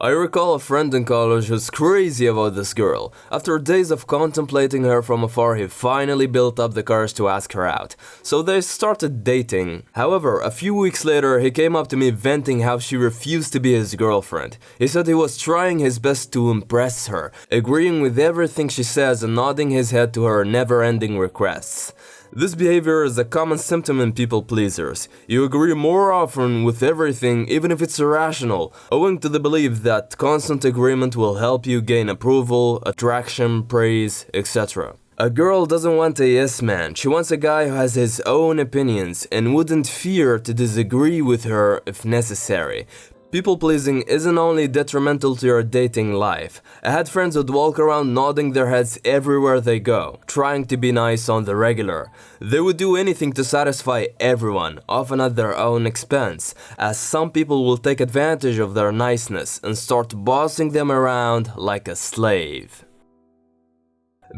I recall a friend in college who's crazy about this girl. After days of contemplating her from afar, he finally built up the courage to ask her out. So they started dating. However, a few weeks later, he came up to me venting how she refused to be his girlfriend. He said he was trying his best to impress her, agreeing with everything she says and nodding his head to her never-ending requests. This behavior is a common symptom in people pleasers. You agree more often with everything, even if it's irrational, owing to the belief that constant agreement will help you gain approval, attraction, praise, etc. A girl doesn't want a yes man. She wants a guy who has his own opinions and wouldn't fear to disagree with her if necessary. People-pleasing isn't only detrimental to your dating life. I had friends who'd walk around nodding their heads everywhere they go, trying to be nice on the regular. They would do anything to satisfy everyone, often at their own expense, as some people will take advantage of their niceness and start bossing them around like a slave.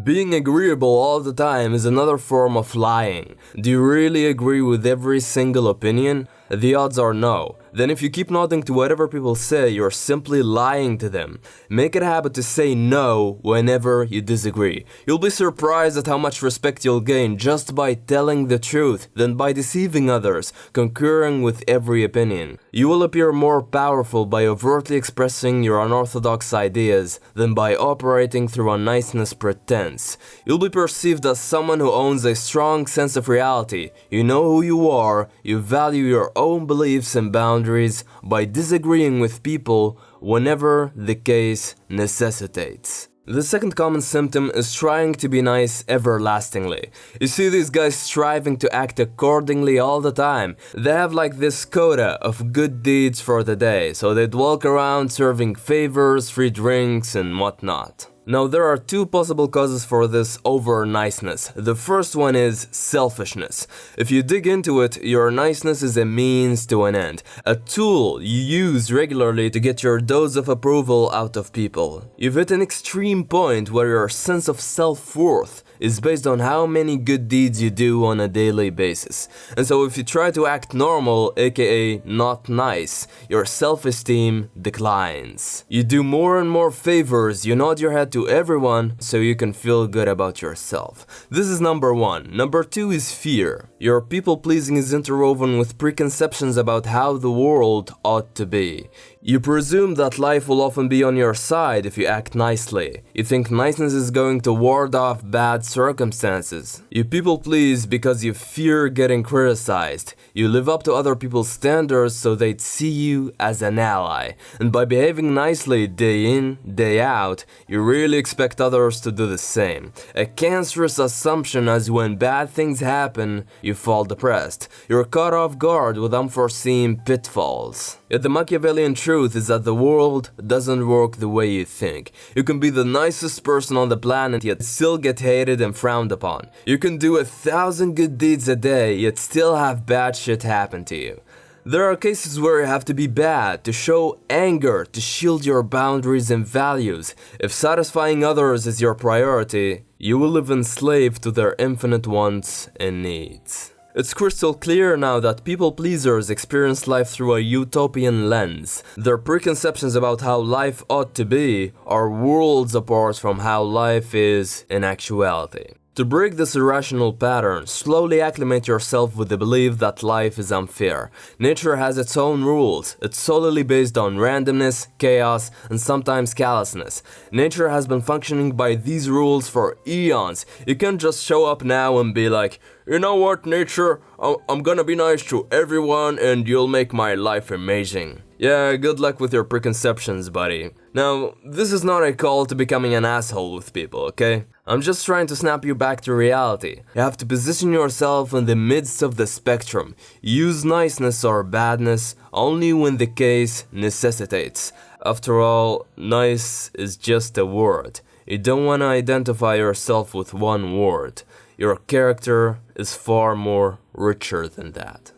Being agreeable all the time is another form of lying. Do you really agree with every single opinion? The odds are no. Then if you keep nodding to whatever people say, you're simply lying to them. Make it a habit to say no whenever you disagree. You'll be surprised at how much respect you'll gain just by telling the truth than by deceiving others, concurring with every opinion. You will appear more powerful by overtly expressing your unorthodox ideas than by operating through a niceness pretense. You'll be perceived as someone who owns a strong sense of reality. You know who you are, you value your own beliefs and boundaries by disagreeing with people whenever the case necessitates. The second common symptom is trying to be nice everlastingly. You see these guys striving to act accordingly all the time. They have like this quota of good deeds for the day, so they'd walk around serving favors, free drinks, and whatnot. Now, there are two possible causes for this over-niceness. The first one is selfishness. If you dig into it, your niceness is a means to an end, a tool you use regularly to get your dose of approval out of people. You've hit an extreme point where your sense of self-worth is based on how many good deeds you do on a daily basis. And so if you try to act normal, aka not nice, your self-esteem declines. You do more and more favors, you nod your head to everyone so you can feel good about yourself. This is number one. Number two is fear. Your people-pleasing is interwoven with preconceptions about how the world ought to be. You presume that life will often be on your side if you act nicely. You think niceness is going to ward off bad circumstances. You people please because you fear getting criticized. You live up to other people's standards so they'd see you as an ally. And by behaving nicely day in, day out, you really expect others to do the same. A cancerous assumption as when bad things happen, you fall depressed. You're caught off guard with unforeseen pitfalls. Yet the Machiavellian truth is that the world doesn't work the way you think. You can be the nicest person on the planet yet still get hated and frowned upon. You can do 1,000 good deeds a day yet still have bad shit happen to you. There are cases where you have to be bad, to show anger, to shield your boundaries and values. If satisfying others is your priority, you will live enslaved to their infinite wants and needs. It's crystal clear now that people-pleasers experience life through a utopian lens. Their preconceptions about how life ought to be are worlds apart from how life is in actuality. To break this irrational pattern, slowly acclimate yourself with the belief that life is unfair. Nature has its own rules. It's solely based on randomness, chaos, and sometimes callousness. Nature has been functioning by these rules for eons. You can't just show up now and be like, you know what, nature, I'm gonna be nice to everyone and you'll make my life amazing. Yeah, good luck with your preconceptions, buddy. Now, this is not a call to becoming an asshole with people, okay? I'm just trying to snap you back to reality. You have to position yourself in the midst of the spectrum. Use niceness or badness only when the case necessitates. After all, nice is just a word. You don't want to identify yourself with one word. Your character is far more richer than that.